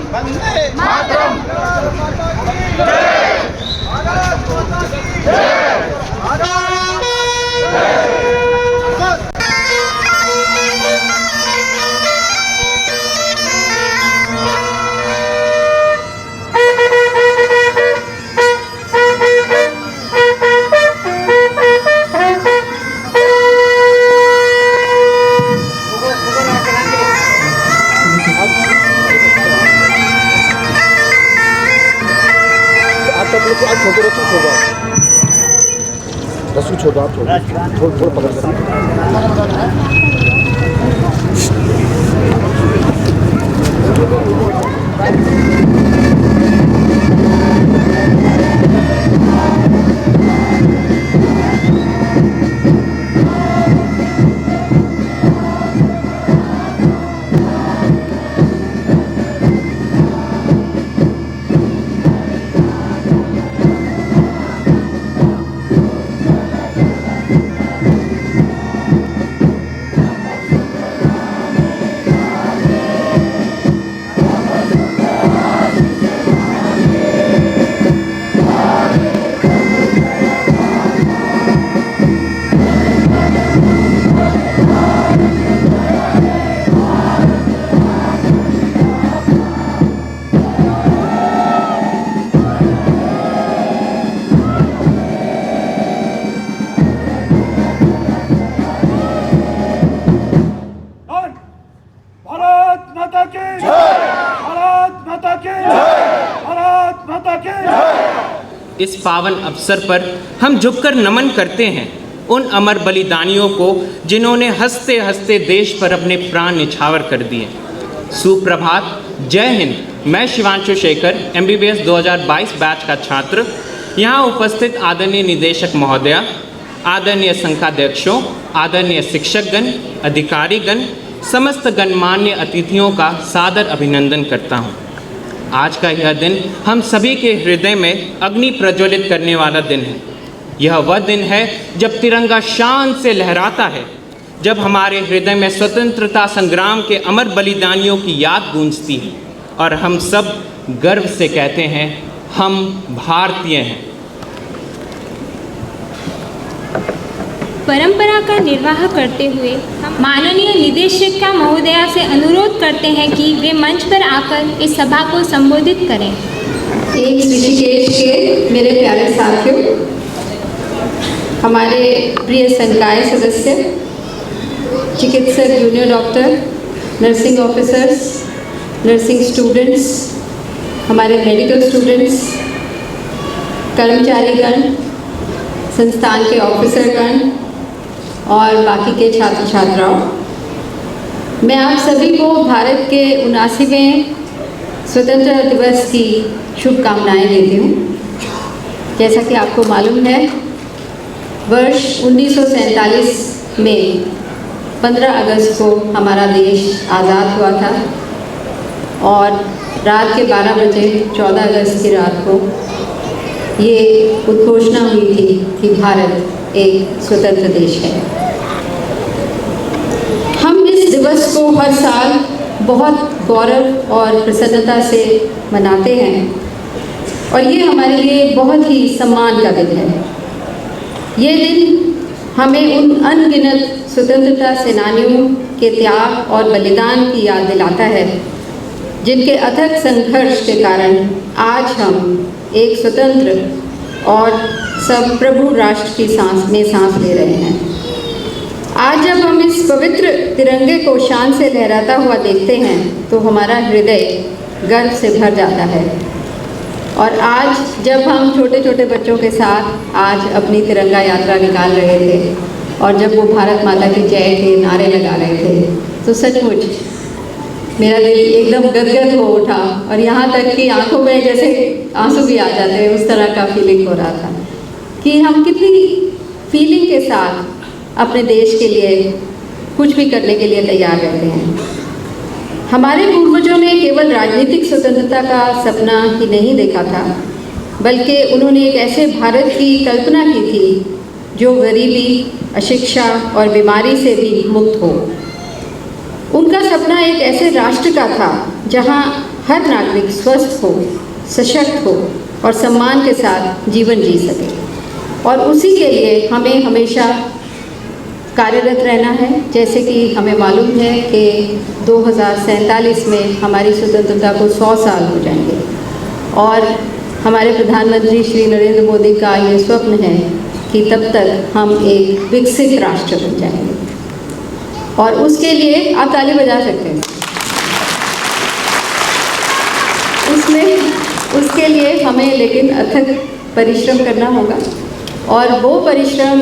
वंदे मातरम। छोटे रसूल छोड़ो, रसूल छोड़ो, आप थोड़ा थोड़ा पकड़ कर। इस पावन अवसर पर हम झुककर नमन करते हैं उन अमर बलिदानियों को जिन्होंने हंसते हंसते देश पर अपने प्राण निछावर कर दिए। सुप्रभात, जय हिंद। मैं शिवांशु शेखर, MBBS 2022 बैच का छात्र, यहाँ उपस्थित आदरणीय निदेशक महोदया, आदरणीय संघाध्यक्षों, आदरणीय शिक्षकगण, अधिकारीगण, समस्त गणमान्य अतिथियों का सादर अभिनंदन करता हूँ। आज का यह दिन हम सभी के हृदय में अग्नि प्रज्वलित करने वाला दिन है। यह वह दिन है जब तिरंगा शान से लहराता है, जब हमारे हृदय में स्वतंत्रता संग्राम के अमर बलिदानियों की याद गूंजती है और हम सब गर्व से कहते हैं हम भारतीय हैं। परंपरा का निर्वाह करते हुए माननीय निदेशक महोदया से अनुरोध करते हैं कि वे मंच पर आकर इस सभा को संबोधित करें। एक ऋषिकेश के मेरे प्यारे साथियों, हमारे प्रिय संकाय सदस्य, चिकित्सक, junior doctor, nursing officers, nursing students, हमारे मेडिकल स्टूडेंट्स, कर्मचारीगण, संस्थान के ऑफिसरगण और बाकी के छात्र छात्राओं, मैं आप सभी को भारत के 79वें स्वतंत्रता दिवस की शुभकामनाएं देती हूँ। जैसा कि आपको मालूम है, वर्ष 1947 में 15 अगस्त को हमारा देश आज़ाद हुआ था और रात के 12 बजे 14 अगस्त की रात को ये उद्घोषणा हुई थी कि भारत एक स्वतंत्र देश है। हम इस दिवस को हर साल बहुत गौरव और प्रसन्नता से मनाते हैं और ये हमारे लिए बहुत ही सम्मान का दिन है। ये दिन हमें उन अनगिनत स्वतंत्रता सेनानियों के त्याग और बलिदान की याद दिलाता है, जिनके अथक संघर्ष के कारण आज हम एक स्वतंत्र और सब प्रभु राष्ट्र की सांस ले रहे हैं। आज जब हम इस पवित्र तिरंगे को शान से लहराता हुआ देखते हैं तो हमारा हृदय गर्व से भर जाता है। और आज जब हम छोटे छोटे बच्चों के साथ आज अपनी तिरंगा यात्रा निकाल रहे थे और जब वो भारत माता की जय के नारे लगा रहे थे तो सचमुच मेरा दिल एकदम गदगद हो उठा और यहाँ तक कि आंखों में जैसे आंसू भी आ जाते हैं, उस तरह का फीलिंग हो रहा था कि हम कितनी फीलिंग के साथ अपने देश के लिए कुछ भी करने के लिए तैयार रहते हैं। हमारे पूर्वजों ने केवल राजनीतिक स्वतंत्रता का सपना ही नहीं देखा था, बल्कि उन्होंने एक ऐसे भारत की कल्पना की थी जो गरीबी, अशिक्षा और बीमारी से भी मुक्त हो। उनका सपना एक ऐसे राष्ट्र का था जहां हर नागरिक स्वस्थ हो, सशक्त हो और सम्मान के साथ जीवन जी सके। और उसी के लिए हमें हमेशा कार्यरत रहना है। जैसे कि हमें मालूम है कि 2047 में हमारी स्वतंत्रता को 100 साल हो जाएंगे और हमारे प्रधानमंत्री श्री नरेंद्र मोदी का ये स्वप्न है कि तब तक हम एक विकसित राष्ट्र बन जाएंगे। और उसके लिए आप ताली बजा सकते हैं। उसके लिए हमें लेकिन अथक परिश्रम करना होगा और वो परिश्रम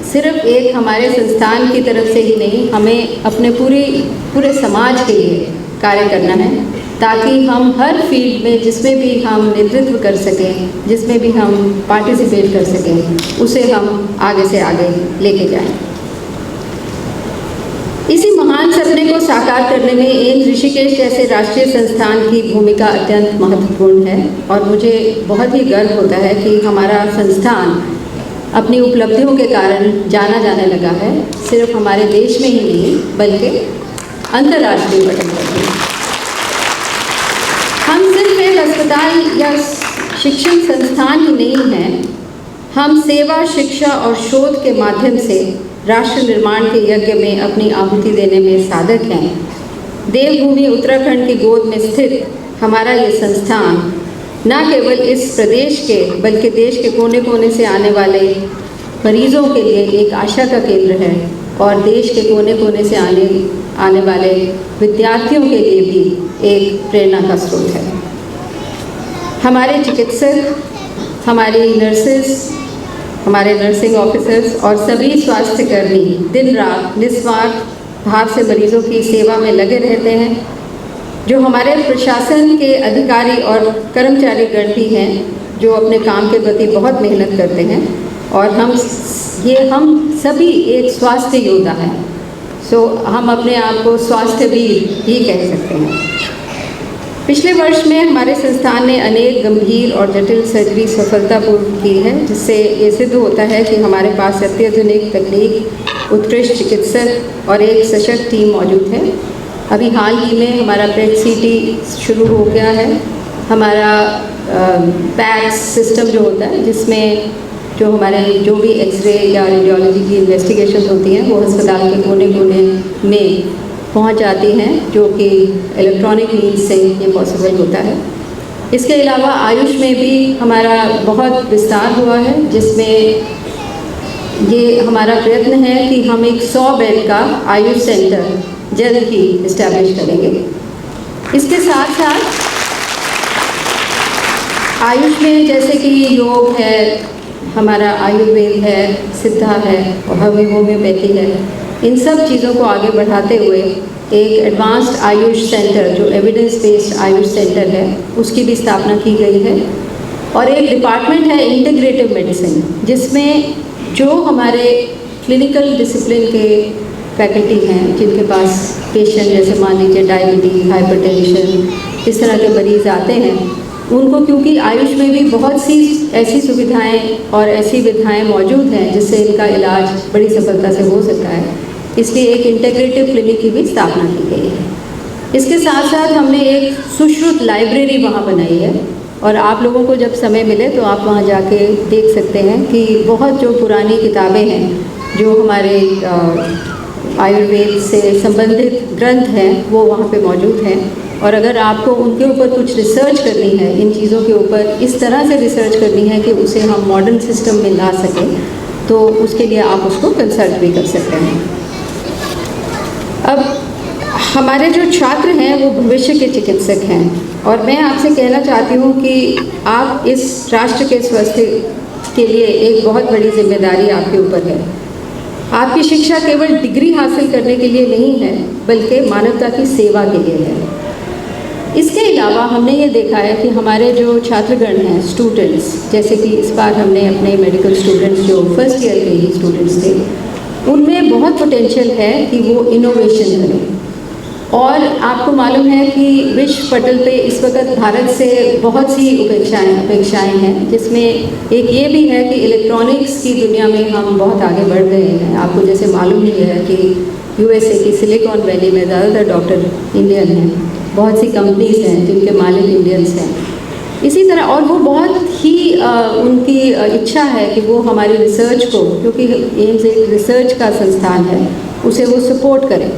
सिर्फ एक हमारे संस्थान की तरफ से ही नहीं, हमें अपने पूरे समाज के लिए कार्य करना है, ताकि हम हर फील्ड में जिसमें भी हम नेतृत्व कर सकें, जिसमें भी हम पार्टिसिपेट कर सकें, उसे हम आगे से आगे लेके जाएं। इसी महान सपने को साकार करने में एम्स ऋषिकेश जैसे राष्ट्रीय संस्थान की भूमिका अत्यंत महत्वपूर्ण है और मुझे बहुत ही गर्व होता है कि हमारा संस्थान अपनी उपलब्धियों के कारण जाना जाने लगा है, सिर्फ हमारे देश में ही नहीं बल्कि अंतर्राष्ट्रीय पटल पर भी। हम सिर्फ एक अस्पताल या शिक्षण संस्थान ही नहीं हैं, हम सेवा, शिक्षा और शोध के माध्यम से राष्ट्र निर्माण के यज्ञ में अपनी आहुति देने में साधक हैं। देवभूमि उत्तराखंड की गोद में स्थित हमारा ये संस्थान न केवल इस प्रदेश के बल्कि देश के कोने कोने से आने वाले मरीजों के लिए एक आशा का केंद्र है और देश के कोने कोने से आने वाले विद्यार्थियों के लिए भी एक प्रेरणा का स्रोत है। हमारे चिकित्सक, हमारी नर्सेस, हमारे नर्सिंग ऑफिसर्स और सभी स्वास्थ्यकर्मी दिन रात निस्वार्थ भाव से मरीजों की सेवा में लगे रहते हैं। जो हमारे प्रशासन के अधिकारी और कर्मचारी गण भी हैं जो अपने काम के प्रति बहुत मेहनत करते हैं और हम सभी एक स्वास्थ्य योद्धा हैं। सो हम अपने आप को स्वास्थ्य वीर ही कह सकते हैं। पिछले वर्ष में हमारे संस्थान ने अनेक गंभीर और जटिल सर्जरी सफलतापूर्वक की है, जिससे ये सिद्ध होता है कि हमारे पास अत्याधुनिक तकनीक, उत्कृष्ट चिकित्सक और एक सशक्त टीम मौजूद है। अभी हाल ही में हमारा पेट सीटी शुरू हो गया है। हमारा पैक्स सिस्टम जो होता है, जिसमें जो भी एक्सरे या रेडियोलॉजी की इन्वेस्टिगेशन होती हैं वो अस्पताल के कोने कोने में पहुंच जाती हैं, जो कि इलेक्ट्रॉनिक मीन्स से ये पॉसिबल होता है। इसके अलावा आयुष में भी हमारा बहुत विस्तार हुआ है, जिसमें ये हमारा प्रयत्न है कि हम एक 100 बेड का आयुष सेंटर जल्द ही इस्टेब्लिश करेंगे। इसके साथ साथ आयुष में जैसे कि योग है, हमारा आयुर्वेद है, सिद्धा है और होम्योपैथी है, इन सब चीज़ों को आगे बढ़ाते हुए एक एडवांस्ड आयुष सेंटर जो एविडेंस बेस्ड आयुष सेंटर है उसकी भी स्थापना की गई है। और एक डिपार्टमेंट है इंटीग्रेटिव मेडिसिन, जिसमें जो हमारे क्लिनिकल डिसिप्लिन के फैकल्टी हैं जिनके पास पेशेंट जैसे मान लीजिए डायबिटीज, हाइपरटेंशन, इस तरह के मरीज़ आते हैं, उनको क्योंकि आयुष में भी बहुत सी ऐसी सुविधाएं और ऐसी विधाएं मौजूद हैं जिससे इनका इलाज बड़ी सफलता से हो सकता है, इसलिए एक इंटीग्रेटिव क्लिनिक की भी स्थापना की गई है। इसके साथ साथ हमने एक सुश्रुत लाइब्रेरी वहाँ बनाई है और आप लोगों को जब समय मिले तो आप वहाँ जाके देख सकते हैं कि बहुत जो पुरानी किताबें हैं, जो हमारे आयुर्वेद से संबंधित ग्रंथ हैं वो वहाँ पे मौजूद हैं। और अगर आपको उनके ऊपर कुछ रिसर्च करनी है, इन चीज़ों के ऊपर इस तरह से रिसर्च करनी है कि उसे हम मॉडर्न सिस्टम में ला सकें, तो उसके लिए आप उसको कंसल्ट भी कर सकते हैं। अब हमारे जो छात्र हैं वो भविष्य के चिकित्सक हैं और मैं आपसे कहना चाहती हूँ कि आप इस राष्ट्र के स्वास्थ्य के लिए एक बहुत बड़ी जिम्मेदारी आपके ऊपर है। आपकी शिक्षा केवल डिग्री हासिल करने के लिए नहीं है, बल्कि मानवता की सेवा के लिए है। इसके अलावा हमने ये देखा है कि हमारे जो छात्रगण हैं, स्टूडेंट्स, जैसे कि इस बार हमने अपने मेडिकल स्टूडेंट्स जो फर्स्ट ईयर के ही स्टूडेंट्स थे, उनमें बहुत पोटेंशियल है कि वो इनोवेशन करें। और आपको मालूम है कि विश्व पटल पे इस वक्त भारत से बहुत सी अपेक्षाएं हैं, जिसमें एक ये भी है कि इलेक्ट्रॉनिक्स की दुनिया में हम बहुत आगे बढ़ गए हैं। आपको जैसे मालूम ही है कि USA की सिलिकॉन वैली में ज़्यादातर डॉक्टर इंडियन हैं बहुत सी कंपनीज हैं जिनके मालिक इंडियंस हैं। इसी तरह और वो बहुत ही उनकी इच्छा है कि वो हमारी रिसर्च को, क्योंकि एम्स एक रिसर्च का संस्थान है, उसे वो सपोर्ट करें।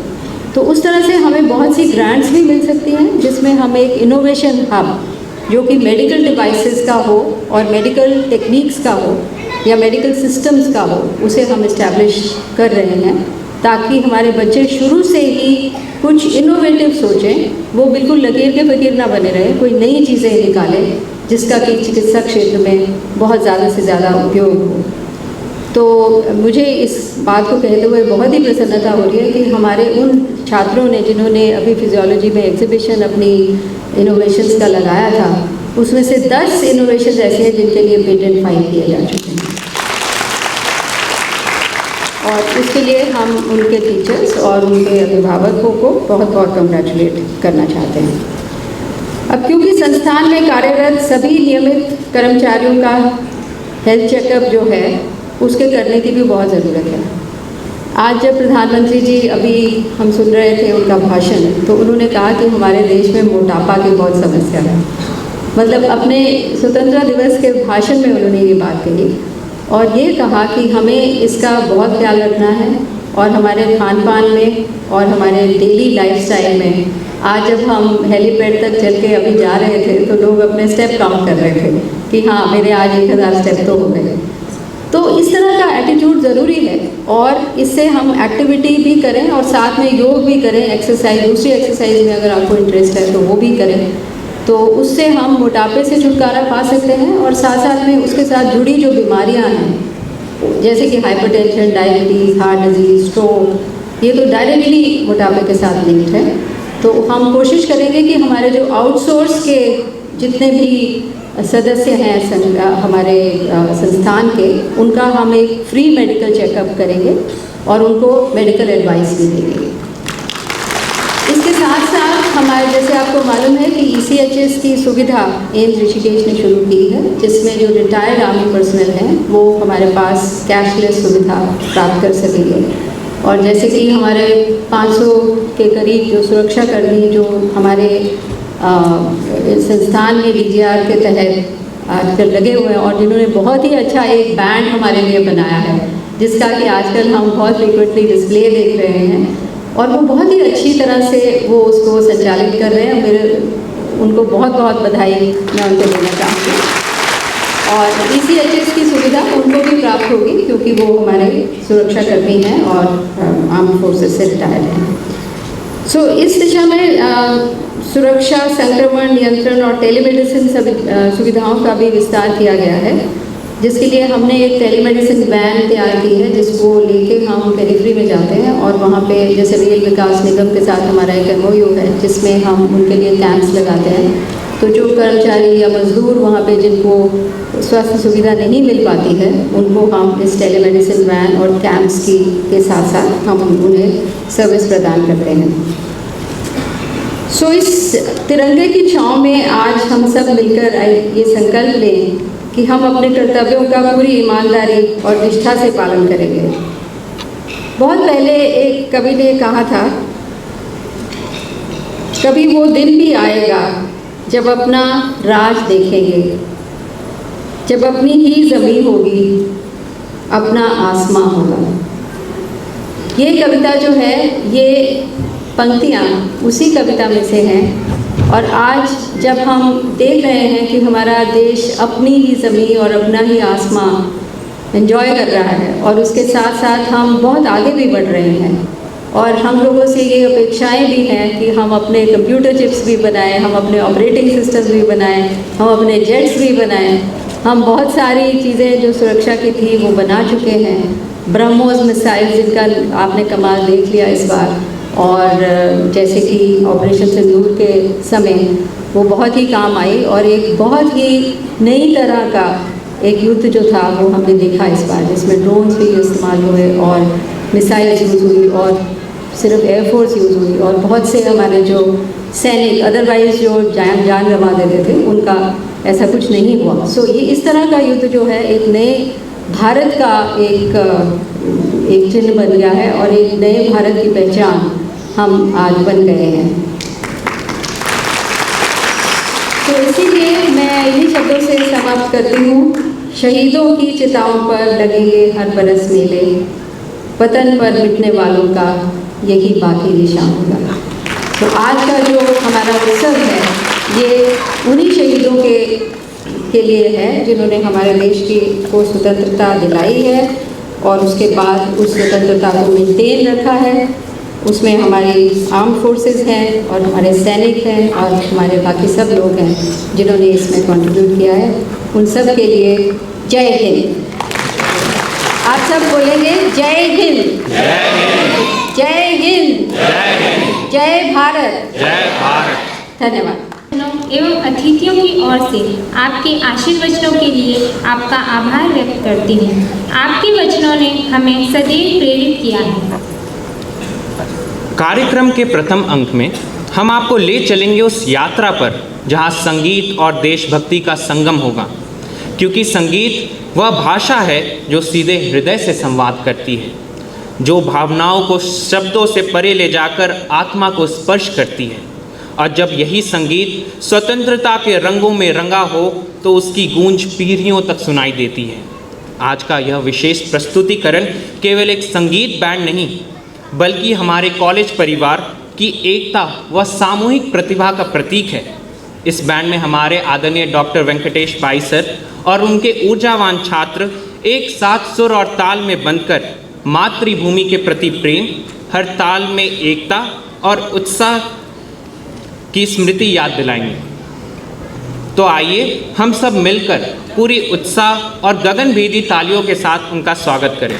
तो उस तरह से हमें बहुत सी ग्रांट्स भी मिल सकती हैं जिसमें हम एक इनोवेशन हब जो कि मेडिकल डिवाइसेस का हो और मेडिकल टेक्निक्स का हो या मेडिकल सिस्टम्स का हो, उसे हम इस्टेब्लिश कर रहे हैं ताकि हमारे बच्चे शुरू से ही कुछ इनोवेटिव सोचें, वो बिल्कुल लकीर के फकीर ना बने रहे, कोई नई चीज़ें निकालें जिसका कि चिकित्सा क्षेत्र में बहुत ज़्यादा से ज़्यादा उपयोग हो। तो मुझे इस बात को कहते हुए बहुत ही प्रसन्नता हो रही है कि हमारे उन छात्रों ने जिन्होंने अभी फिजियोलॉजी में एग्जीबिशन अपनी इनोवेशंस का लगाया था, उसमें से 10 इनोवेशंस ऐसे हैं जिनके लिए पेटेंट फाइल किए जा चुके हैं। और इसके लिए हम उनके टीचर्स और उनके अभिभावकों को बहुत बहुत कंग्रेचुलेट करना चाहते हैं। अब क्योंकि संस्थान में कार्यरत सभी नियमित कर्मचारियों का हेल्थ चेकअप जो है उसके करने की भी बहुत ज़रूरत है। आज जब प्रधानमंत्री जी अभी हम सुन रहे थे उनका भाषण, तो उन्होंने कहा कि हमारे देश में मोटापा की बहुत समस्या है। मतलब अपने स्वतंत्रता दिवस के भाषण में उन्होंने ये बात कही और ये कहा कि हमें इसका बहुत ख्याल रखना है और हमारे खान पान में और हमारे डेली लाइफस्टाइल में। आज जब हम हेलीपैड तक चल के अभी जा रहे थे तो लोग अपने स्टेप काउंट कर रहे थे कि हाँ मेरे आज 1000 स्टेप तो हो गए। तो इस तरह का एटीट्यूड ज़रूरी है और इससे हम एक्टिविटी भी करें और साथ में योग भी करें, एक्सरसाइज, दूसरी एक्सरसाइज में अगर आपको इंटरेस्ट है तो वो भी करें। तो उससे हम मोटापे से छुटकारा पा सकते हैं और साथ साथ में उसके साथ जुड़ी जो बीमारियां हैं जैसे कि hypertension, diabetes, heart disease, stroke, ये तो डायरेक्टली मोटापे के साथ लिंक्ड है। तो हम कोशिश करेंगे कि हमारे जो आउटसोर्स के जितने भी सदस्य हैं हमारे संस्थान के, उनका हम एक फ्री मेडिकल चेकअप करेंगे और उनको मेडिकल एडवाइस भी देंगे। इसके साथ साथ हमारे, जैसे आपको मालूम है कि ECHS की सुविधा एम्स ऋषिकेश ने शुरू की है, जिसमें जो रिटायर्ड आर्मी पर्सनल हैं वो हमारे पास कैशलेस सुविधा प्राप्त कर सकेंगे। और जैसे कि हमारे 500 के करीब जो सुरक्षाकर्मी जो हमारे संस्थान में DGR के तहत आजकल लगे हुए हैं और जिन्होंने बहुत ही अच्छा एक बैंड हमारे लिए बनाया है, जिसका कि आजकल हम बहुत फ्रीक्वेंटली डिस्प्ले देख रहे हैं और वो बहुत ही अच्छी तरह से वो उसको संचालित कर रहे हैं। मेरे उनको बहुत बहुत बधाई मैं उनको देना चाहती हूँ। और ECHS की सुविधा उनको भी प्राप्त होगी क्योंकि वो हमारे सुरक्षाकर्मी हैं और आर्म्ड फोर्सेस से रिटायर्ड हैं। सो इस दिशा में सुरक्षा, संक्रमण नियंत्रण और टेलीमेडिसिन सुविधाओं का भी विस्तार किया गया है, जिसके लिए हमने एक टेलीमेडिसिन वैन तैयार की है जिसको लेके हम पेरिफेरी में जाते हैं और वहाँ पे जैसे रेल विकास निगम के साथ हमारा एक MOU है जिसमें हम उनके लिए कैंप्स लगाते हैं। तो जो कर्मचारी या मजदूर वहाँ पे जिनको स्वास्थ्य सुविधा नहीं मिल पाती है, उनको हम इस टेलीमेडिसिन वैन और कैंप्स के साथ साथ हम उन्हें सर्विस प्रदान करते हैं। सो इस तिरंगे की छाँव में आज हम सब मिलकर ये संकल्प लें कि हम अपने कर्तव्यों का पूरी ईमानदारी और निष्ठा से पालन करेंगे। बहुत पहले एक कवि ने कहा था, कभी वो दिन भी आएगा जब अपना राज देखेंगे, जब अपनी ही ज़मीन होगी, अपना आसमां होगा। ये कविता जो है, ये पंक्तियाँ उसी कविता में से हैं और आज जब हम देख रहे हैं कि हमारा देश अपनी ही ज़मीन और अपना ही आसमां एंजॉय कर रहा है और उसके साथ साथ हम बहुत आगे भी बढ़ रहे हैं और हम लोगों से ये अपेक्षाएं भी हैं कि हम अपने कंप्यूटर चिप्स भी बनाएं, हम अपने ऑपरेटिंग सिस्टम्स भी बनाएं, हम अपने जेट्स भी बनाएं। हम बहुत सारी चीज़ें जो सुरक्षा की थी वो बना चुके हैं। ब्रह्मोस मिसाइल जिनका आपने कमाल देख लिया इस बार, और जैसे कि ऑपरेशन सिंदूर के समय वो बहुत ही काम आई और एक बहुत ही नई तरह का एक युद्ध जो था वो हमने देखा इस बार, जिसमें ड्रोन्स भी इस्तेमाल हुए और मिसाइल्स यूज़ हुई और सिर्फ एयरफोर्स यूज़ हुई और बहुत से हमारे जो सैनिक अदरवाइज जो जान गंवा देते थे उनका ऐसा कुछ नहीं हुआ। सो ये इस तरह का युद्ध जो है एक नए भारत का एक चिन्ह बन गया है और एक नए भारत की पहचान हम आज बन गए हैं। तो इसीलिए मैं इन्हीं शब्दों से समाप्त करती हूँ। शहीदों की चिताओं पर लगेंगे हर बरस मेले, वतन पर मिटने वालों का यही बाकी निशान होगा। तो आज का जो हमारा उत्सव है ये उन्हीं शहीदों के लिए है जिन्होंने हमारे देश को स्वतंत्रता दिलाई है और उसके बाद उस स्वतंत्रता को मेंटेन रखा है। उसमें हमारी आर्म फोर्सेस हैं और हमारे सैनिक हैं और हमारे बाकी सब लोग हैं जिन्होंने इसमें कंट्रीब्यूट किया है। उन सब के लिए जय हिंद। आप सब बोलेंगे जय हिंद, जय हिंद, जय भारत, जय भारत। धन्यवाद। एवं अतिथियों की ओर से आपके आशीर्वचनों के लिए आपका आभार व्यक्त करती हूँ। आपके वचनों ने हमें सदैव प्रेरित किया है। कार्यक्रम के प्रथम अंक में हम आपको ले चलेंगे उस यात्रा पर जहाँ संगीत और देशभक्ति का संगम होगा, क्योंकि संगीत वह भाषा है जो सीधे हृदय से संवाद करती है, जो भावनाओं को शब्दों से परे ले जाकर आत्मा को स्पर्श करती है। और जब यही संगीत स्वतंत्रता के रंगों में रंगा हो तो उसकी गूंज पीढ़ियों तक सुनाई देती है। आज का यह विशेष प्रस्तुतिकरण केवल एक संगीत बैंड नहीं, बल्कि हमारे कॉलेज परिवार की एकता व सामूहिक प्रतिभा का प्रतीक है। इस बैंड में हमारे आदरणीय डॉक्टर वेंकटेश भाई सर और उनके ऊर्जावान छात्र एक साथ सुर और ताल में बंधकर मातृभूमि के प्रति प्रेम, हर ताल में एकता और उत्साह की स्मृति याद दिलाएंगे। तो आइए हम सब मिलकर पूरी उत्साह और गगनभेदी तालियों के साथ उनका स्वागत करें।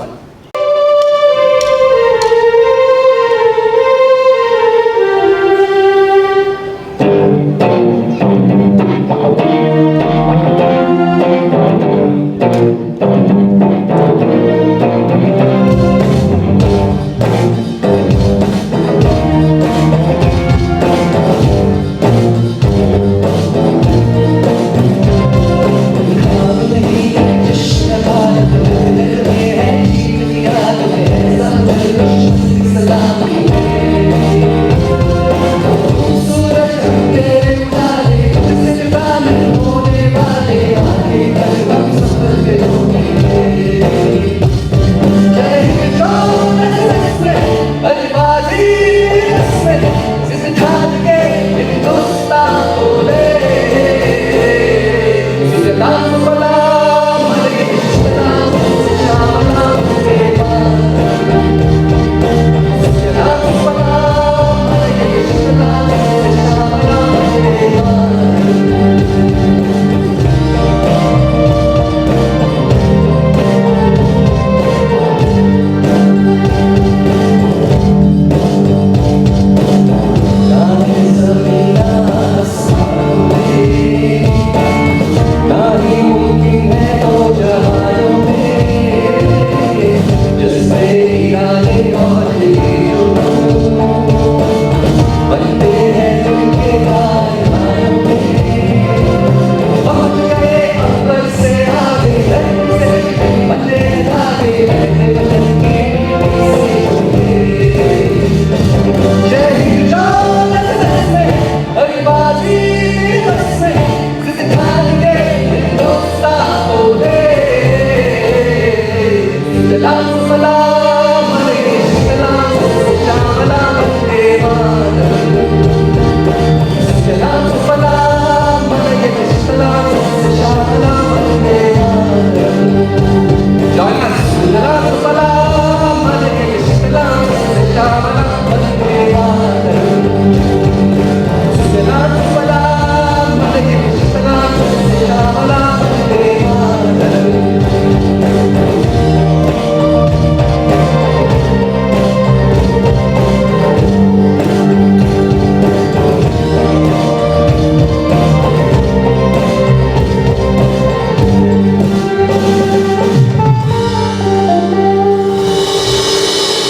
fun.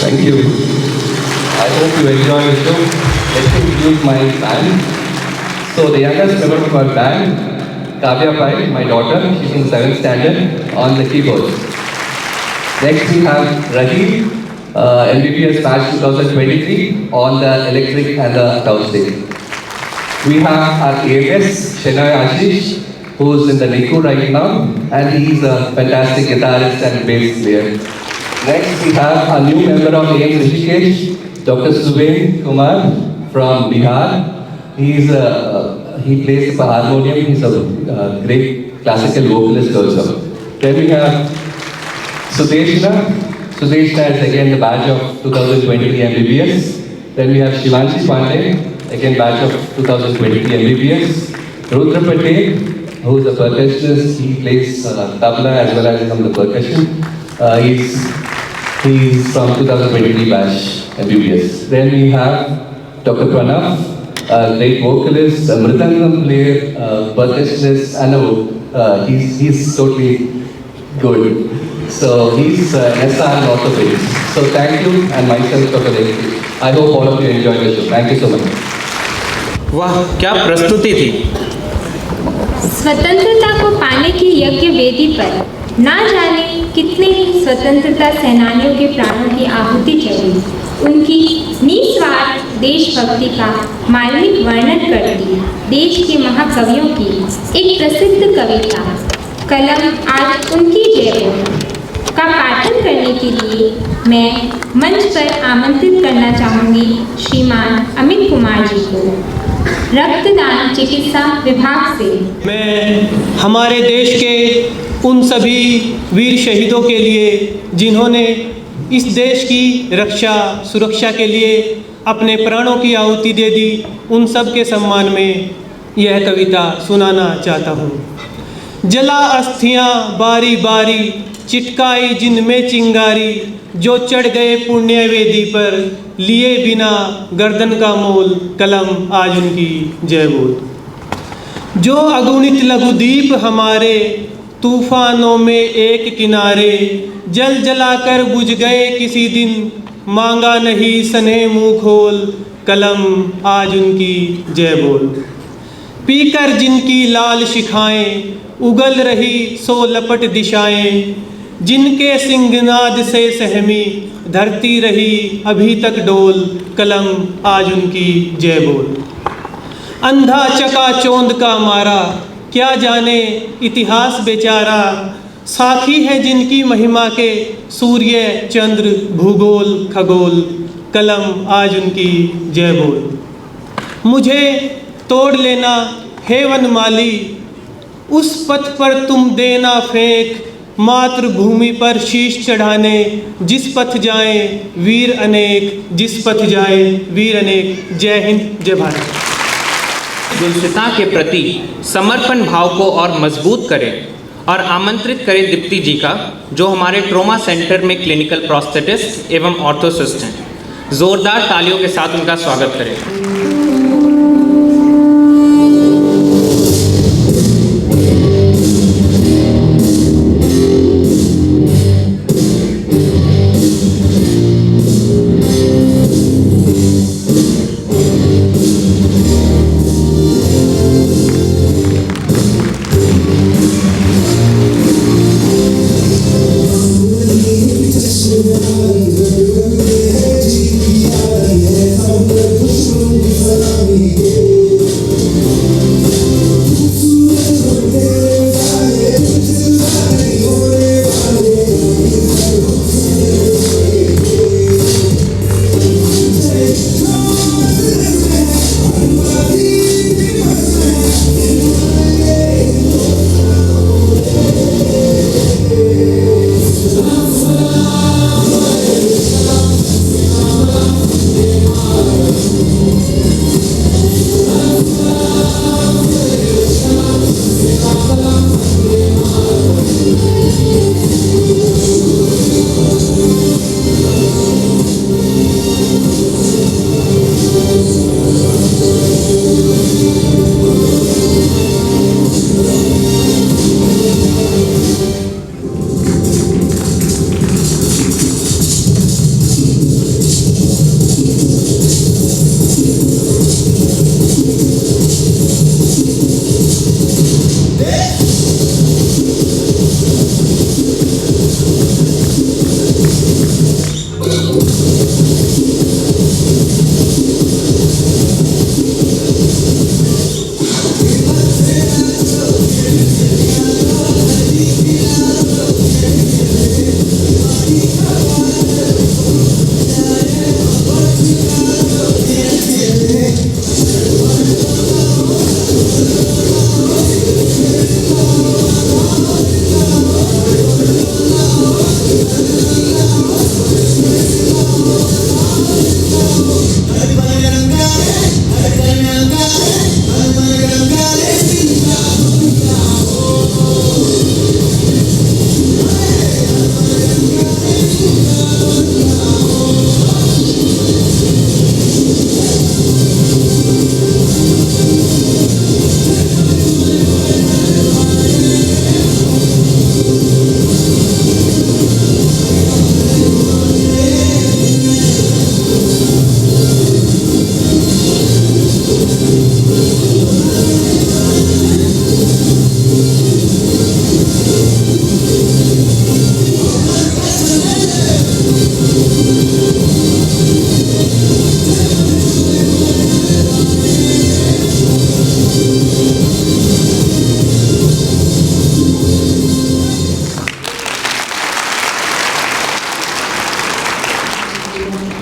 Thank you. I hope you enjoy the show. Let me introduce my band. So the youngest member of our band, Kavya Pai, my daughter, she's in 7th standard, on the keyboards. Next we have Raheel, MBBS batch 2023, on the electric and the acoustic. We have our AMS, Shenoy Ashish, who's in the NICU right now, and he's a fantastic guitarist and bass player. Next, we have a new member of AIMS Rishikesh, Dr. Suven Kumar from Bihar. He plays the harmonium. He's a great classical vocalist also. Then we have Sudeshna. Sudeshna is again the batch of 2023 MBBS. Then we have Shivanshi Pandey, again batch of 2023 MBBS. Rudra Patel, who is a percussionist. He plays tabla as well as some of the percussion. He's from 2023 batch MBBS. Then we have Dr. Pranav, a great vocalist, a mridangam player, percussionist, and he's totally good. So he's SR orthopedics. So thank you, and myself, Dr. Devi. I hope all of you enjoy the show. Thank you so much. वाह, क्या प्रस्तुति थी। स्वतंत्रता को पाने की यज्ञ वेदी पर ना जाने कितने ही स्वतंत्रता सेनानियों के प्राणों की आहुति चढ़ी। उनकी निस्वार्थ देशभक्ति का मार्मिक वर्णन करती देश के महाकवियों की एक प्रसिद्ध कविता कलम आज उनकी जय हो का पाठन करने के लिए मैं मंच पर आमंत्रित करना चाहूँगी श्रीमान अमित कुमार जी को, रक्तदान चिकित्सा विभाग से। मैं हमारे देश के उन सभी वीर शहीदों के लिए जिन्होंने इस देश की रक्षा सुरक्षा के लिए अपने प्राणों की आहुति दे दी, उन सब के सम्मान में यह कविता सुनाना चाहता हूँ। जला अस्थियाँ बारी बारी चिटकाई जिनमें चिंगारी, जो चढ़ गए पुण्य वेदी पर, लिए बिना गर्दन का मोल, कलम आज उनकी जय बोल। जो अगुणित लघुदीप हमारे, तूफानों में एक किनारे, जल जलाकर बुझ गए किसी दिन, मांगा नहीं सने मुँह खोल, कलम आज उनकी जय बोल। पीकर जिनकी लाल शिखाएं, उगल रही सो लपट दिशाएं, जिनके सिंहनाद से सहमी, धरती रही अभी तक डोल, कलम आज उनकी जय बोल। अंधा चकाचौंध का मारा, क्या जाने इतिहास बेचारा, साथी है जिनकी महिमा के, सूर्य चंद्र भूगोल खगोल, कलम आज उनकी जय बोल। मुझे तोड़ लेना हे वनमाली, उस पथ पर तुम देना फेंक, मातृभूमि पर शीश चढ़ाने, जिस पथ जाए वीर अनेक, जिस पथ जाए वीर अनेक। जय हिंद, जय भारत। दुष्टता के प्रति समर्पण भाव को और मजबूत करें और आमंत्रित करें दीप्ति जी का, जो हमारे ट्रोमा सेंटर में क्लिनिकल प्रोस्थेटिस्ट एवं ऑर्थोसिस्ट हैं। जोरदार तालियों के साथ उनका स्वागत करें।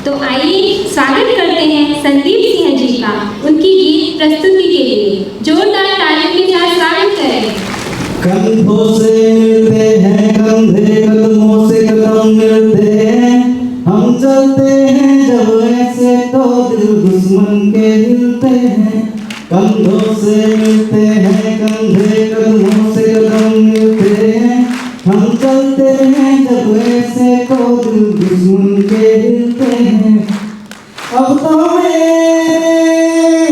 तो आइए स्वागत करते हैं संदीप सिंह जी का उनकी गीत प्रस्तुति के लिए। जोरदार तालियों के साथ स्वागत करें। कंधों से मिलते हैं कंधे, कदमों से कदम मिलते हैं, हम चलते हैं जब ऐसे तो दिल दुश्मन के हिलते हैं। कंधों से मिलते हैं कंधे, कदमों से कदम मिलते हैं, हम चलते हैं दिल दुश्मन के हिलते हैं। अब तो हमें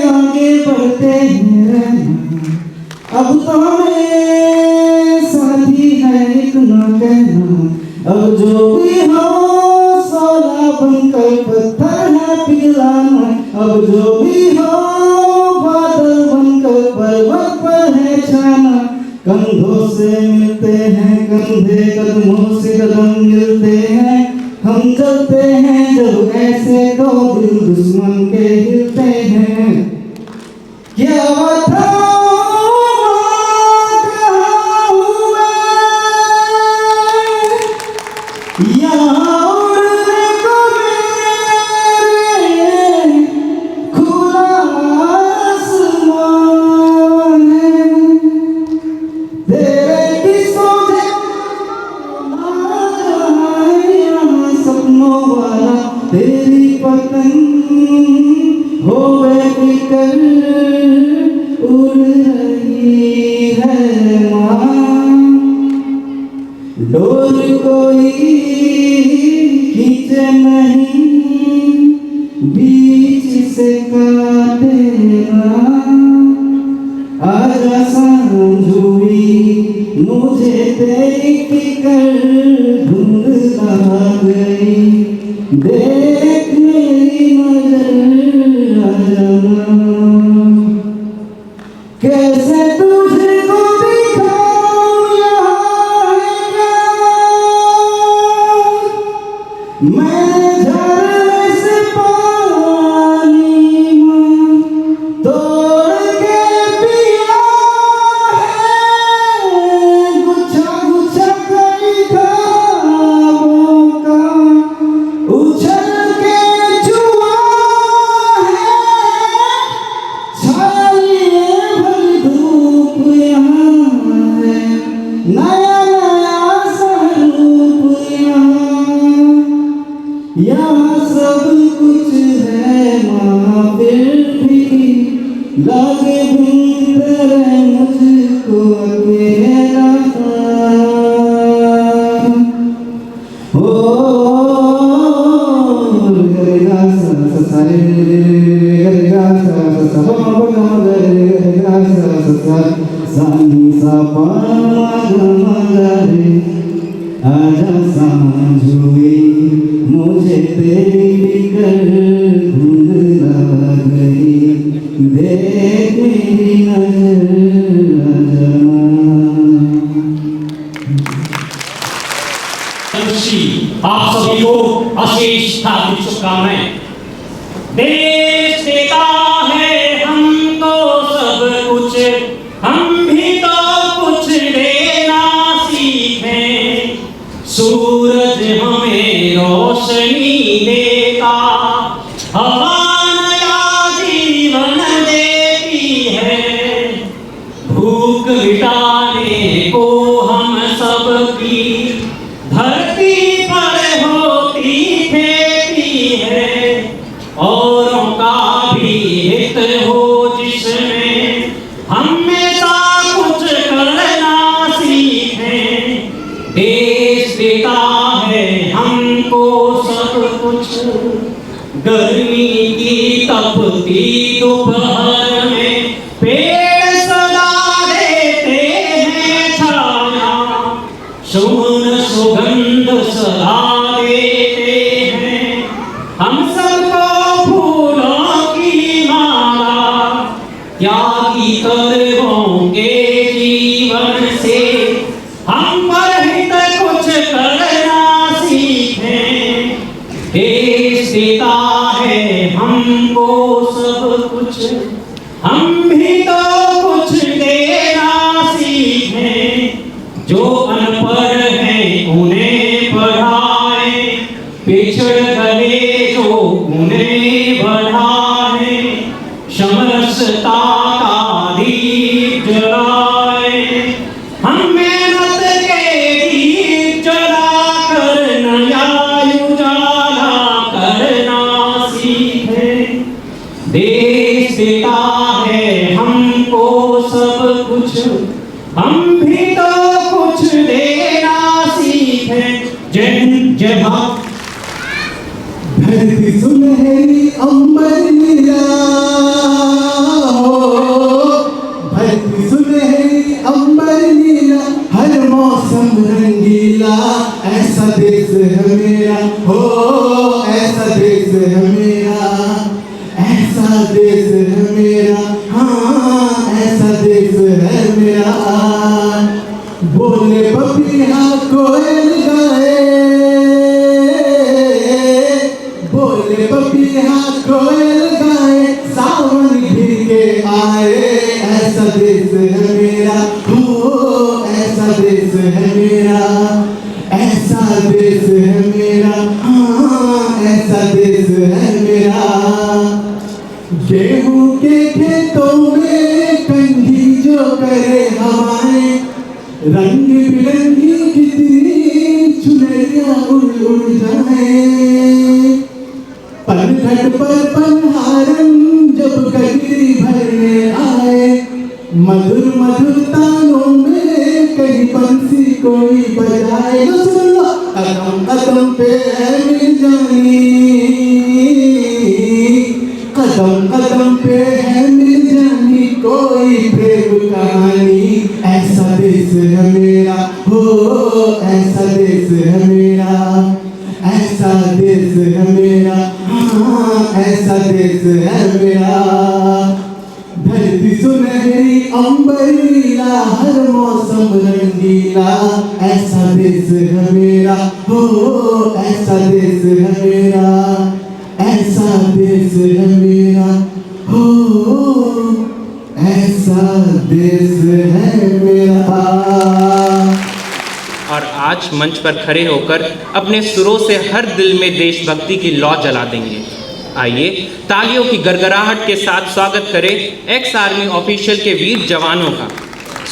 आगे बढ़ते हैं, अब तो हमें साथी है इतना कहना। अब जो भी हो सोना बनकर पत्थर है पिघलाना, अब जो भी हो बादल बनकर पर्वत पर है छाना। कंधों से मिलते हैं कंधे, कदमों से कदम मिलते हैं, हम चलते हैं जब ऐसे दो दिल दुश्मन के हिलते हैं। क्या बताऊं कहाँ हूँ मैं, यहाँ उड़ने को मेरे खुला आसमान है। तेरे किस्सों से यहाँ सपनों वाला तेरी पतंग हो बेफिकर उड़ रही है माँ। डोर कोई खींचे नहीं बीच से काटे ना। आजा सांझुई मुझे तेरी फिकर धुंधला गई, देख मेरी नजर आ जाना। कैसे तुझको दिखाऊं यहाँ है क्या, मैं झरने से पानी तोड़ के पिया है, गुच्छा गुच्छा कई ख्वाबों का उछल के छुआ है। छाइए भरी धूप यहाँ है, नया नया स्वरूप यहाँ सब कुछ है माँ, फिर भी लागे भीतर मुझको अकेला। ओ गरेगा सा सा रे, गरेगा सा सा सा मा गा मा गरेगा सा सा सा नी सा पा मा गा रे। आजा सांझुई मुझे तेरी फिकर धुंधला गई, देख मेरी नजर आ जाना। आप सभी को अशेष हार्दिक शुभकामनाएं। देश देता है हमको सब कुछ, हम भी तो कुछ देना सीखें। सूरज हमें रोशनी देता, हवा नया जीवन देती है। भूख मिटाने को हम सबकी धरती पर होती खेती है। औरों का भी हित हो जिसमें हमेशा कुछ करना सीखें। देश देता है हमको सब कुछ, गर्मी की तपती दोपहर में पेड़ सदा देते हैं छाया। सुमन सुगंध सदा देते हैं हम सबको फूलों की माला। त्यागी कर्मों के जीवन से हम पर हित कुछ करना सीखें। देश देता है हमको सब कुछ, हम भी तो कुछ देना सीखें। जो अनपढ़ हैं उन्हें पढ़ाएं, पिछड़ गए जो उन्हें बढ़ाएं। समरसता का दीप जलाएं, हम मेहनत के दीप जलाकर नया उजाला करना सीखें। देश देता है हमको सब कुछ, हम भी तो कुछ देना सीखें। जय हिंद, जय भारत। धरती सुनहरी अंबर नीला, धरती सुनहरी अंबर नीला, हर मौसम रंगीला, ऐसा देश है मेरा, हो ऐसा देश है मेरा, ऐसा देश है मेरा, हाँ ऐसा देश है मेरा। बोले पपीहा कोयल गाए, बोले पपीहा कोयल गाए, सावन घिर के आए, ऐसा देश है मेरा, हो ऐसा देश है मेरा, ऐसा देश है मेरा, हाँ ऐसा देश है मेरा। गेहूं के खेतों में कंघी जो करे हवाएं, रंग बिरंगी कितनी चुनरिया उड़ उड़ जाए, पनघट पर पनहारन जब गगरी भरने आए, मधुर मधुर तानों में कहीं बंसी कोई बजाए। कदम कदम पे है मिल जानी, कदम कदम पे है मिल जानी कोई प्रेम कहानी, ऐसा देश है मेरा, हो ऐसा देश है मेरा, ऐसा देश है मेरा, हाँ ऐसा देश है मेरा। धरती सुनहरी अंबर नीला, हर मौसम रंगीला, ऐसा देश है मेरा, हो ऐसा देश है मेरा, ऐसा देश है मेरा, हो ऐसा देश है मेरा। और आज मंच पर खड़े होकर अपने सुरों से हर दिल में देशभक्ति की लौ जला देंगे। आइए तालियों की गड़गड़ाहट के साथ स्वागत करें एक्स आर्मी ऑफिशियल के वीर जवानों का।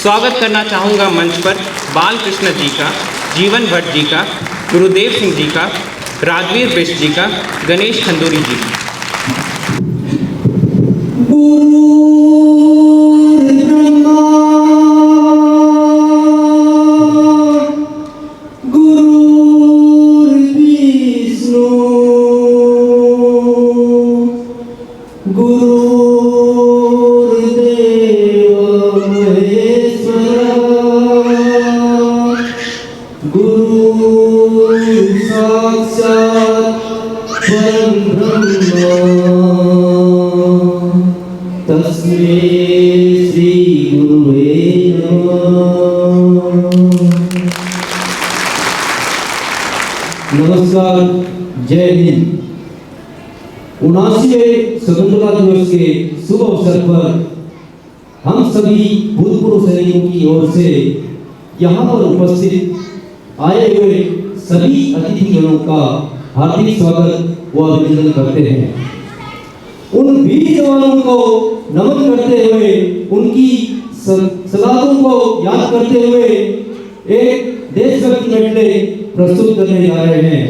स्वागत करना चाहूँगा मंच पर बाल कृष्ण जी का, जीवन भट्ट जी का, गुरुदेव सिंह जी का, राजवीर बिष्ट जी का, गणेश खंडूरी जी का। नमस्कार, जय हिंद। 79वें स्वतंत्रता दिवस के शुभ अवसर पर हम सभी भूतपूर्व सैनिकों की ओर से यहाँ पर उपस्थित आए हुए सभी अतिथिगणों का हार्दिक स्वागत व अभिनंदन करते हैं। उन वीर जवानों को नमन करते हुए, उनकी सलाहों को याद करते हुए एक देशभक्ति मेडले प्रस्तुत करने जा रहे हैं।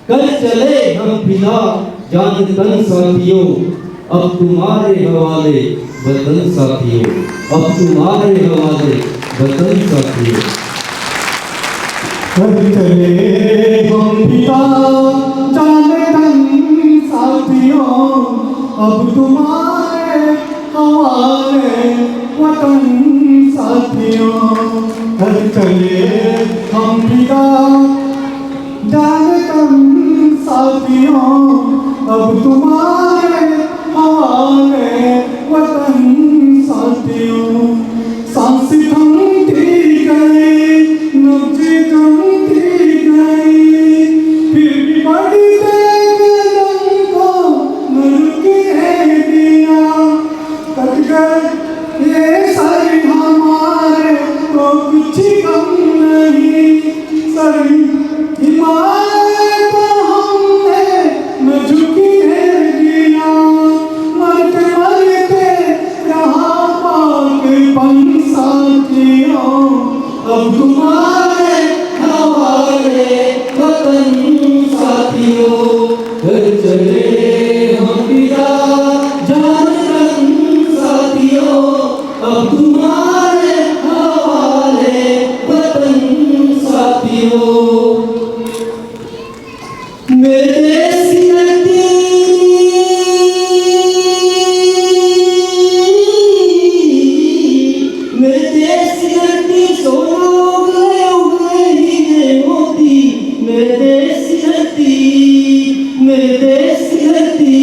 कल चले हम फिदा जान तन साथियों, अब तुम्हारे हवाले वतन साथियों, अब तुम्हारे हवाले वतन साथियों। कल चले हम फिदा जान तन साथियों, अब तुम्हारे हवाले वतन साथियों। कल चले हम फिदा जान तन साथियों, अब तुम्हारे हवाले वतन साथियों। सांस थमती गई, नब्ज़ थमती गई, फिर भी बढ़ते कदम को न रुके दिया। कट गए ये सर हमारे तो कुछ कम नहीं, सर हिमालय को हमने न झुकने दिया। मरते मरते रहा पागलपन साथियों, अब तुम्हारे हवाले वतन साथियों। घर चले हम फिदा जान तन साथियों, अब तुम्हारे हवाले वतन साथियों। मेरे देश की धरती देश की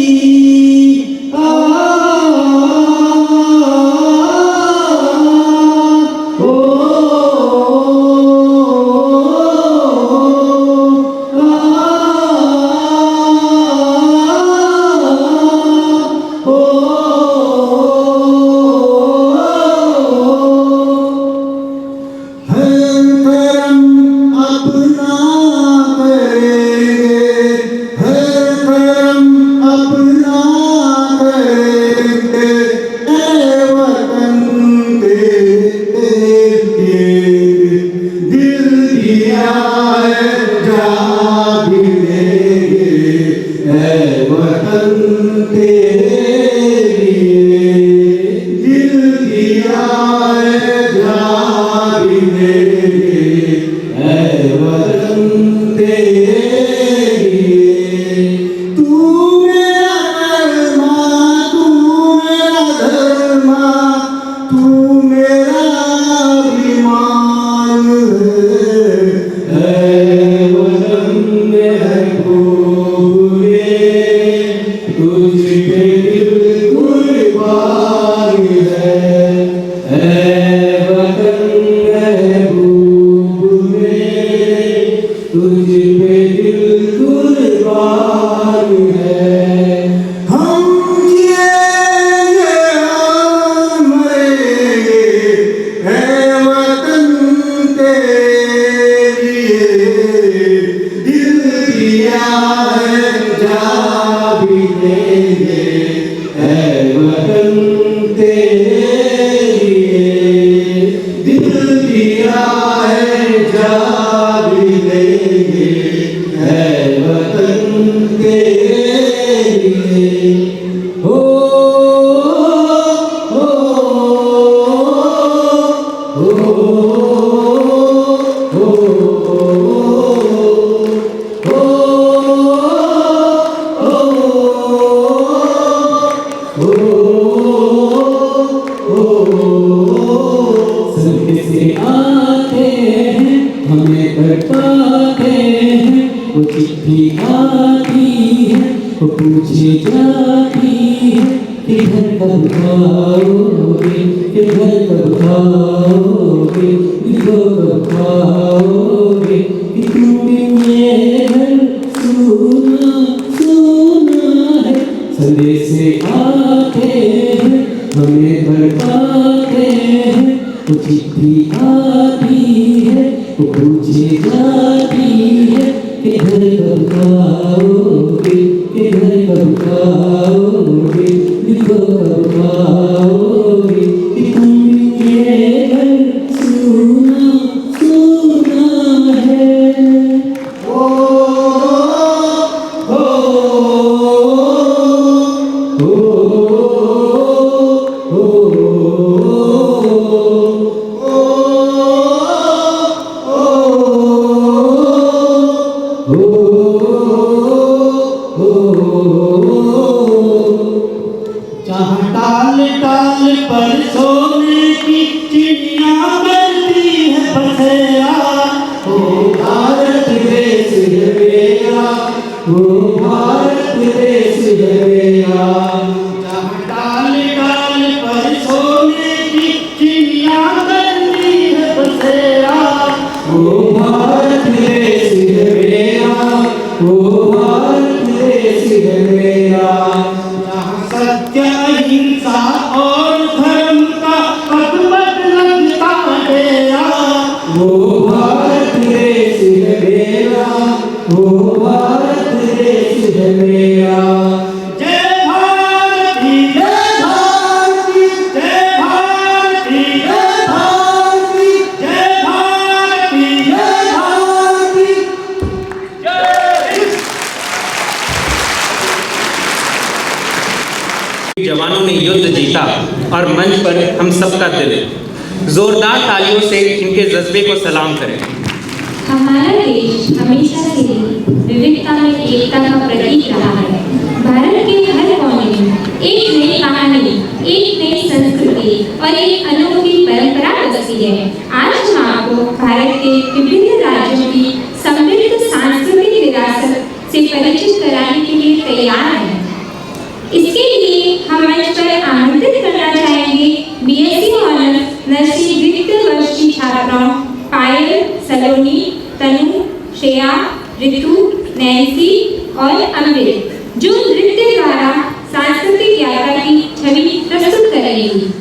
धरती जवानों ने युद्ध जीता और मंच पर हम सबका दिल। जोरदार तालियों से इनके जज्बे को सलाम करें। हमारा देश हमेशा से ही विविधता में एकता का प्रतीक रहा है। भारत के हर कोने में एक नई कहानी, एक नई संस्कृति और एक अनोखी परंपरा बसती है। आज हम आपको भारत के विभिन्न राज्यों की समृद्ध सांस्कृतिक विरासत से परिचित आयोजित कराने के लिए तैयार हैं। इसके लिए हम मंच पर आमंत्रित करना चाहेंगे बीएससी ऑनर्स नर्सिंग द्वितीय वर्ष की छात्राओं पायल, सलोनी, तनु, श्रेया, ऋतु, नैन्सी और अमृत, जो नृत्य द्वारा सांस्कृतिक यात्रा की छवि प्रस्तुत करेंगी।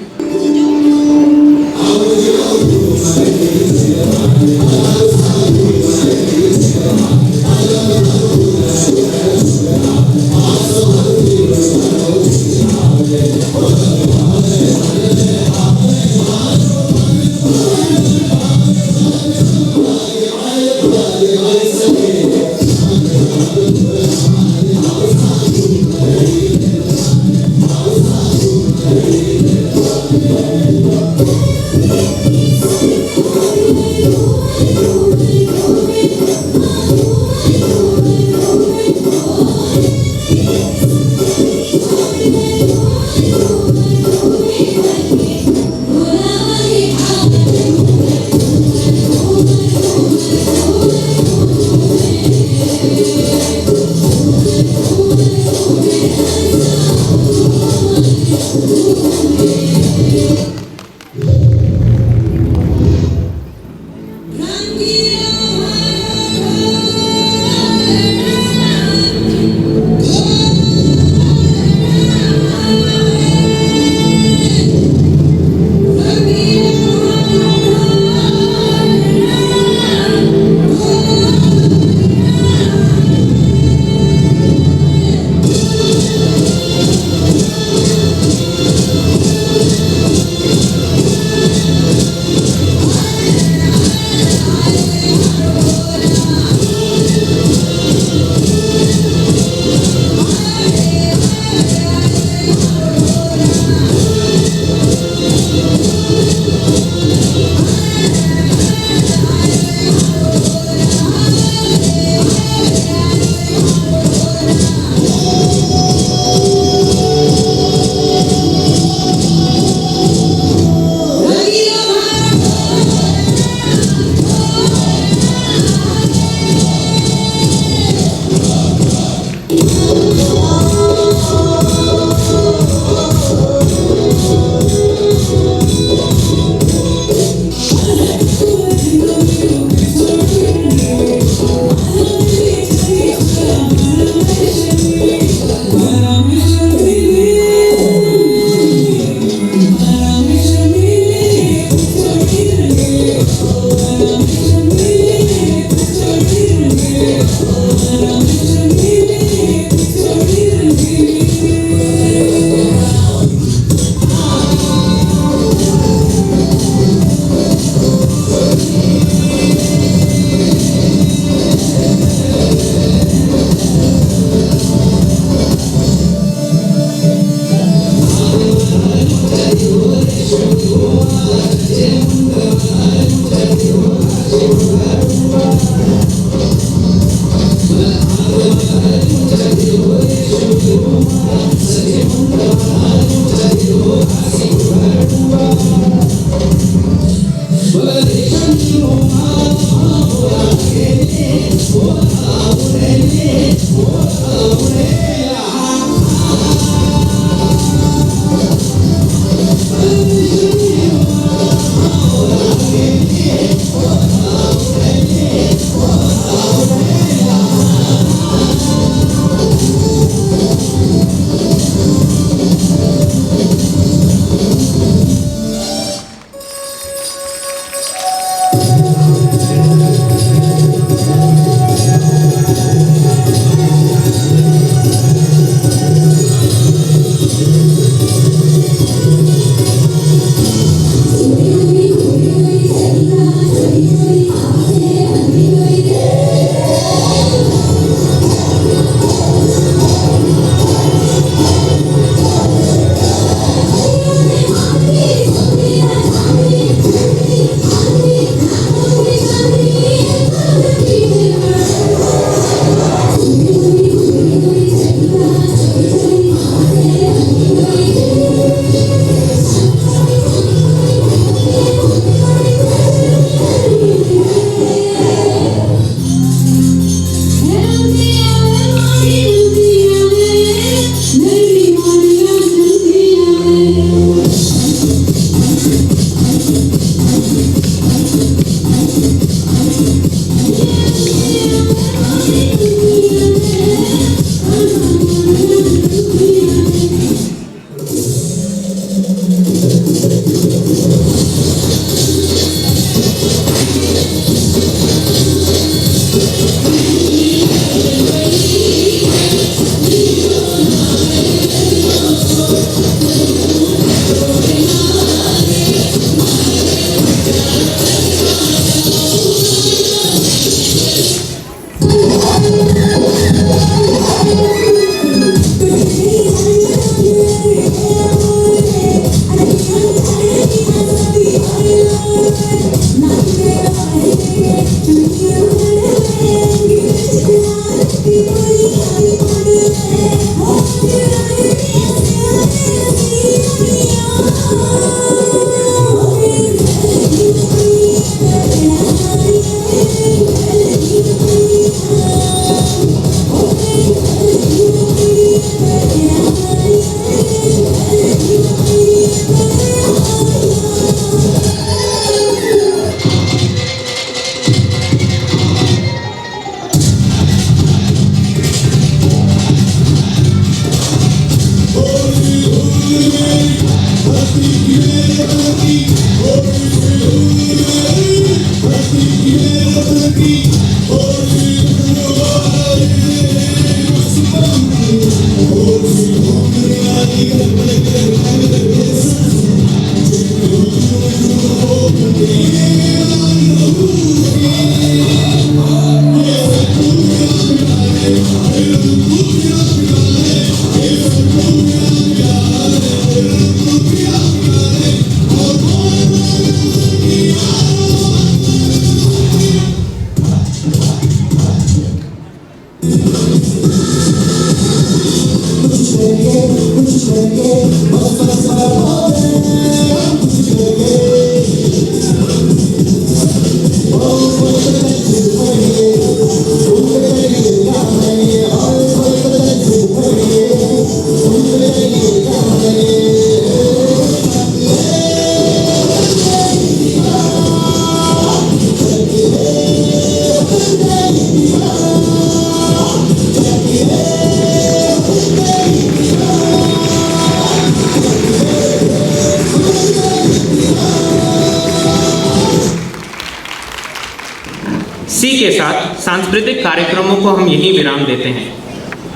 इसी के साथ सांस्कृतिक कार्यक्रमों को हम यहीं विराम देते हैं।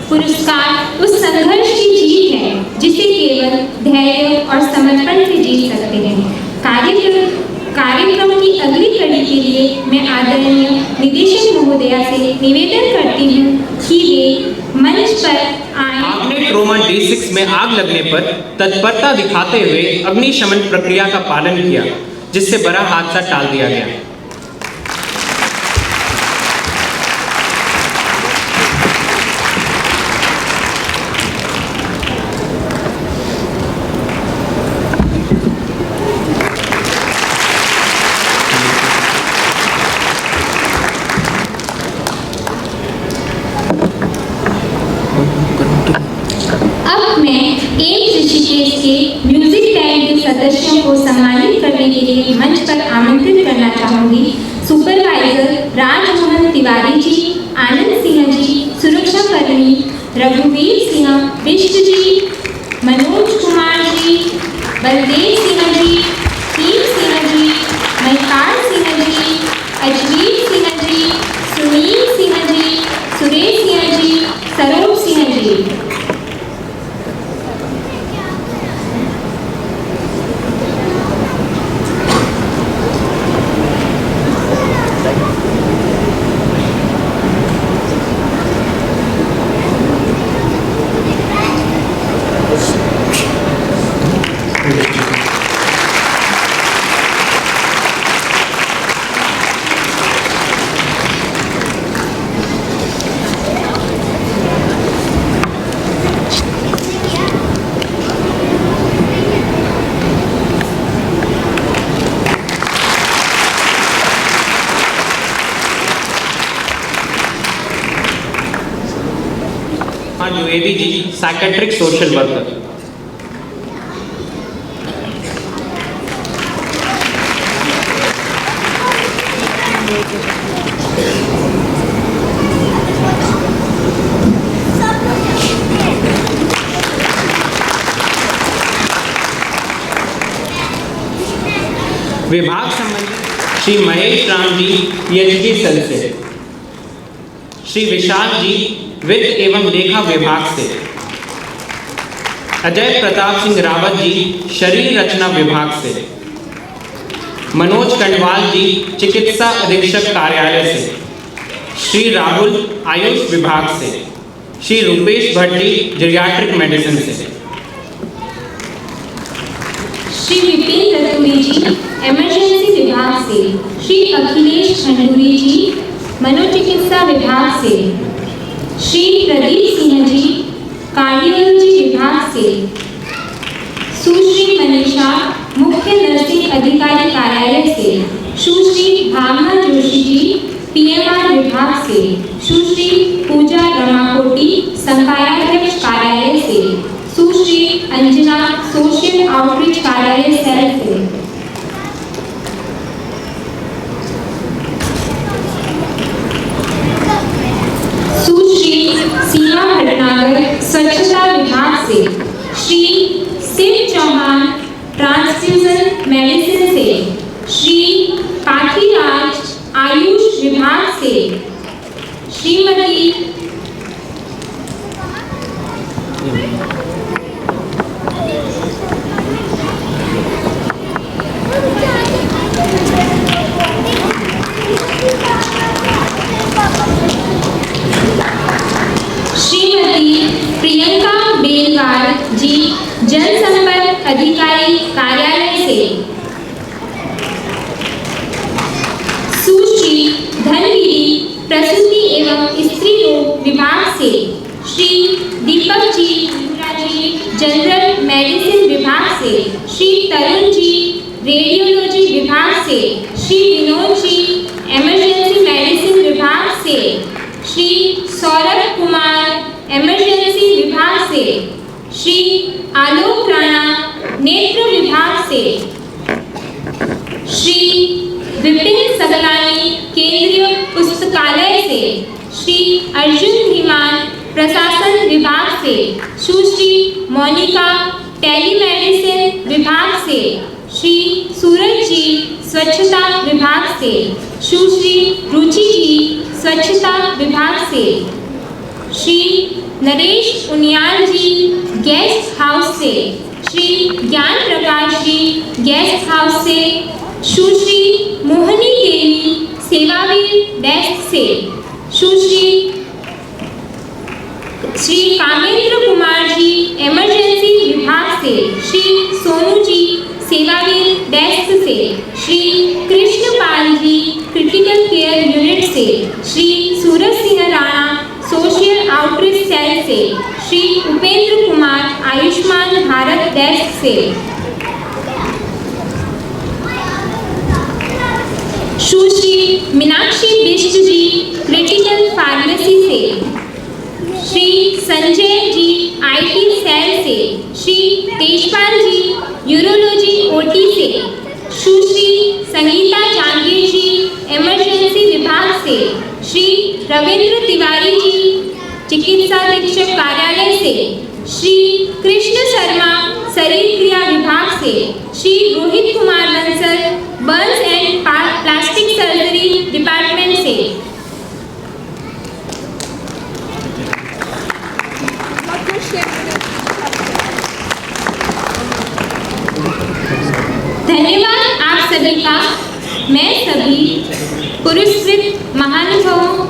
पुरस्कार उस संघर्ष की जीत है जिसे केवल धैर्य और समर्पण से जीत सकते हैं। कार्यक्रम की अगली कड़ी के लिए मैं आदरणीय निदेशक महोदया से निवेदन करती हूँ कि वे मंच पर आए। आपने ट्रोमा D6 में आग लगने पर तत्परता दिखाते हुए अग्निशमन प्रक्रिया का पालन किया, जिससे बड़ा हादसा टाल दिया गया। सदस्यों को सम्मानित करने के लिए मंच पर आमंत्रित करना चाहूंगी। सुपरवाइजर राजमोहन तिवारी जी, आनंद सिंह जी, सुरक्षा कर्मी रघुवीर सिंह बिष्ट जी, Manoj Kumar ji, Baldev Singh ji, team Singh ji, Mahipal Singh ji, अजवीर Singh ji, Sunil Singh ji, Suresh Singh ji, Saroj Singh ji. Dwivedi ji, psychiatric social worker. विभाग संबंधी श्री महेश राम जी, PhD सेल से। श्री विशाल जी, वित्त एवं लेखा विभाग से। अजय प्रताप सिंह रावत जी, शरीर रचना विभाग से। मनोज कंडवाल जी, चिकित्सा अधीक्षक कार्यालय से। श्री राहुल, आयुष विभाग से। श्री रूपेश भट्ट जी, जीरियाट्रिक मेडिसिन से। श्री विपिन रतूरी जी, इमरजेंसी विभाग से। श्री अखिलेश खंडूरी जी, मनोचिकित्सा विभाग से। श्री प्रदीप सिंह जी, कार्डियोलॉजी विभाग से। सुश्री मनीषा, मुख्य नर्सिंग अधिकारी कार्यालय से। सुश्री भावना जोशी जी, PMR विभाग से। सुश्री पूजा रमाकोटी, संकायाध्यक्ष कार्यालय से। सुश्री अंजना, सोशल आउटरीच कार्यालय सेल से। सुश्री सीमा भटनागर, स्वच्छता विभाग से। श्री शिव चौहान, श्रीमती प्रियंका बेलवाल जी, जनसंपर्क अधिकारी कार्यालय से। सुश्री धनगिरी प्रसूति एवं स्त्री रोग विभाग से। श्री दीपक जी जनरल मेडिसिन विभाग से। श्री तरुण जी रेडियोलॉजी विभाग से। श्री विनोद जी इमरजेंसी मेडिसिन विभाग से। श्री सौरभ कुमार इमरजेंसी विभाग से। श्री आलोक राणा नेत्र विभाग से। श्री विपिन सगलानी केंद्रीय पुस्तकालय से। श्री अर्जुन धीमान प्रशासन विभाग से। सुश्री मोनिका टेलीमेडिसिन विभाग से। श्री सूरज जी स्वच्छता विभाग से। सुश्री रुचि जी स्वच्छता विभाग से। श्री नरेश उनियाल जी गेस्ट हाउस से। श्री ज्ञान प्रकाश जी गेस्ट हाउस से। सुश्री मोहनी देवी सेवावीर डेस्क से। श्री कामेंद्र कुमार जी इमरजेंसी विभाग से। श्री सोनू जी सेवावीर डेस्क से। Shri Krishnapal ji critical care unit से। Shri Suraj Singh Rana social outreach cell से। श्री उपेंद्र कुमार आयुष्मान भारत डेस्क से। सुश्री मीनाक्षी बिष्ट जी क्रिटिकल फार्मेसी से। श्री संजय जी आईटी सेल से। श्री तेजपाल जी यूरोलॉजी ओटी से। सुश्री संगीता जांगीर जी इमरजेंसी विभाग से। श्री रविंद्र तिवारी जी चिकित्सा अधीक्षक कार्यालय से। श्री कृष्ण शर्मा शरीर क्रिया विभाग से। Shri Rohit Kumar Bansal Burns and plastic surgery department से। धन्यवाद आप सभी का। मैं सभी पुरस्कृत महानुभावों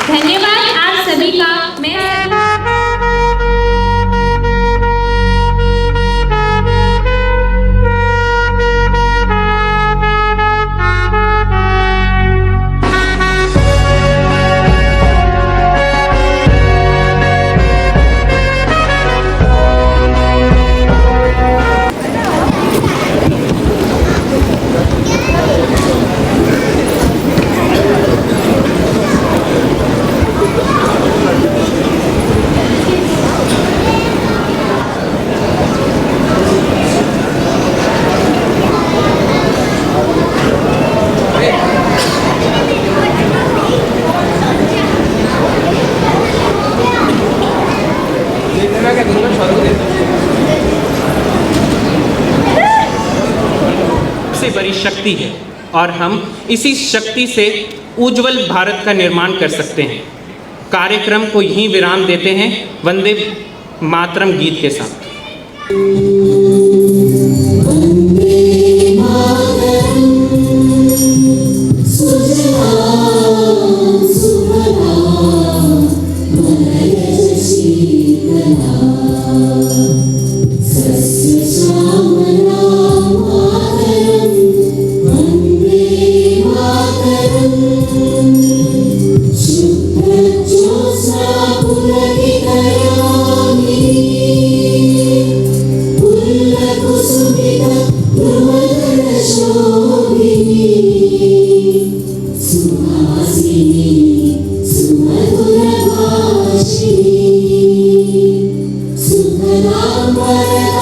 धन्यवाद आप सभी का। मैं बड़ी शक्ति है और हम इसी शक्ति से उज्जवल भारत का निर्माण कर सकते हैं। कार्यक्रम को यहीं विराम देते हैं वंदे मातरम गीत के साथ। सुखदां